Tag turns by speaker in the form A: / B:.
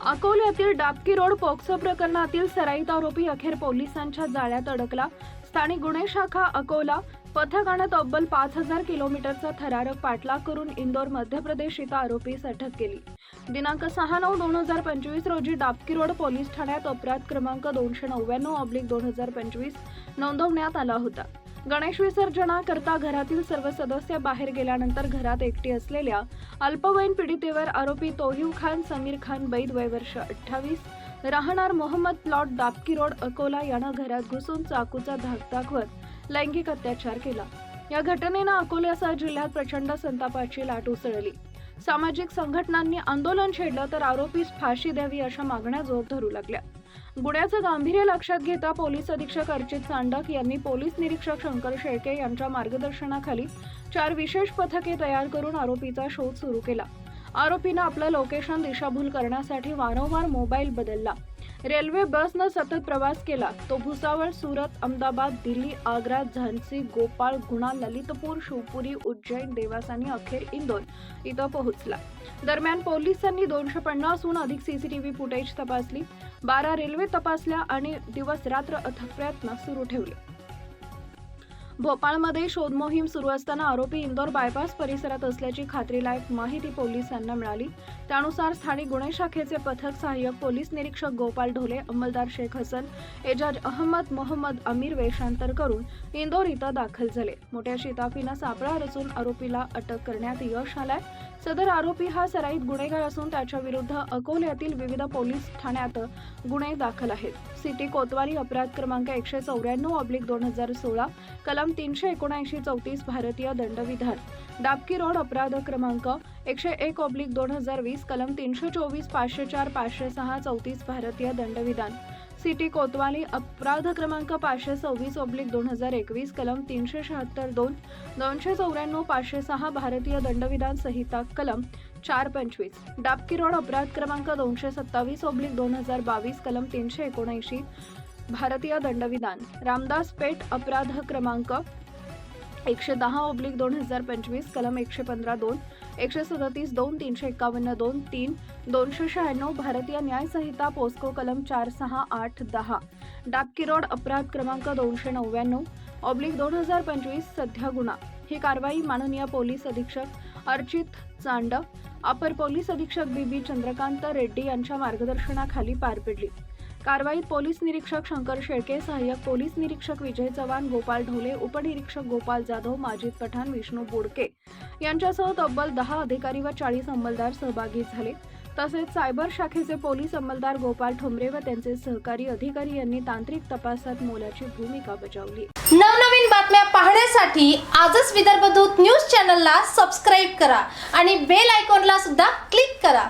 A: अकोल्यातील Dabki road POCSO प्रकरणातील सराईत आरोपी अखेर पोलिसांच्या जाळ्यात अडकला। स्थानिक गुन्हे शाखा अकोला पथकाने तब्बल 5000 किलोमीटरचा थरारक पाठलाग करून इंदोर मध्य प्रदेश इथं आरोपीस अटक केली। दिनांक 6/9/2025 रोजी डाबकी रोड पोलीस ठाण्यात अपराध क्रमांक 299/2025 नोंदवण्यात आला होता। गणेश विसर्जनाकरता घरातील सर्व सदस्य बाहेर गेल्यानंतर घरात एकटी असलेल्या अल्पवयीन पीडितेवर आरोपी तौहीब खान समीर खान बैद वय वर्ष 28 राहणार मोहम्मद प्लॉट डाबकी रोड अकोला यानं घरात घुसून चाकूचा धाक दाखवत लैंगिक अत्याचार केला। या घटनेनं अकोल्यासह जिल्ह्यात प्रचंड संतापाची लाट उसळली। सामाजिक संघटनांनी आंदोलन छेडलं तर आरोपीस फाशी द्यावी अशा मागण्या जोर धरू लागल्या। गुन्ह्याचं गांभीर्य लक्षात घेता पोलीस अधीक्षक अर्चित चांडक यांनी पोलीस निरीक्षक शंकर शेळके यांच्या मार्गदर्शनाखाली 4 विशेष पथके तयार करून आरोपीचा शोध सुरू केला। आरोपीनं आपलं लोकेशन दिशाभूल करण्यासाठी वारंवार मोबाईल बदलला। रेल्वे बसनं सतत प्रवास केला। तो भुसावळ, सुरत, अहमदाबाद, दिल्ली, आग्रा, झांसी, गोपाळ, गुणा, ललितपूर, शिवपुरी, उज्जैन, देवास आणि अखेर इंदोर इथं पोहोचला। दरम्यान पोलिसांनी 250हून अधिक सीसीटीव्ही फुटेज तपासली, 12 रेल्वे तपासल्या आणि दिवस रात्र अथक प्रयत्न सुरू ठेवले। भोपाळमध्ये शोध मोहीम सुरू असताना आरोपी इंदोर बायपास परिसरात असल्याची खात्रीलायक माहिती पोलिसांना मिळाली। त्यानुसार स्थानिक गुन्हे शाखेचे पथक सहाय्यक पोलीस निरीक्षक गोपाल ढोले, अंमलदार शेख हसन, एजाज अहमद, मोहम्मद अमीर वेषांतर करून इंदोर इथं दाखल झाले। मोठ्या शिताफीनं सापळा रचून आरोपीला अटक करण्यात यश आलंय। सदर आरोपी हा सराईत गुन्हेगार असून त्याच्या विरुद्ध अकोल्यातील विविध पोलीस ठाण्यात गुन्हे दाखल आहेत। सिटी कोतवाली अपराध क्रमांक 194/2016 कलम 379 34 भारतीय दंडविधान, डाबकी रोड अपराध क्रमांक 101/2020 कलम 324 504 506 34 भारतीय दंडविधान, सिटी कोतवाली अपराध क्रमांक 526/2021 कलम 376 294 506 भारतीय दंडविधान संहिता कलम 425, डाबकी रोड अपराध क्रमांक 227/2022 कलम 379 भारतीय दंडविधान, रामदास पेठ अपराध क्रमांक 110/2025 कलम 115 2 137 2 351 2 3 296 भारतीय न्याय संहिता पोस्को कलम 468 10, डाबकी रोड अपराध क्रमांक 299/2025 सध्या गुन्हा। ही कारवाई माननीय पोलीस अधीक्षक अर्चित चांडक, अपर पोलीस अधीक्षक बीबी चंद्रकांत रेड्डी यांच्या मार्गदर्शनाखाली पार पडली। कारवाईत पोलीस निरीक्षक शंकर शेळके, सहाय्यक पोलीस निरीक्षक विजय चव्हाण, गोपाल ढोले, उपनिरीक्षक गोपाल जाधव, माजिद पठाण, विष्णू बोडके यांच्यासह तब्बल 10 अधिकारी व 40 अंमलदार सहभागी झाले। तसेच सायबर शाखेचे पोलीस अंमलदार गोपाल ठोंबरे व त्यांचे सहकारी अधिकारी यांनी तांत्रिक तपासात मोलाची भूमिका बजावली।
B: नवनवीन बातम्या पाहण्यासाठी आजच विदर्भ दूत न्यूज चॅनलला सबस्क्राईब करा आणि बेल आयकॉनला सुद्धा क्लिक करा।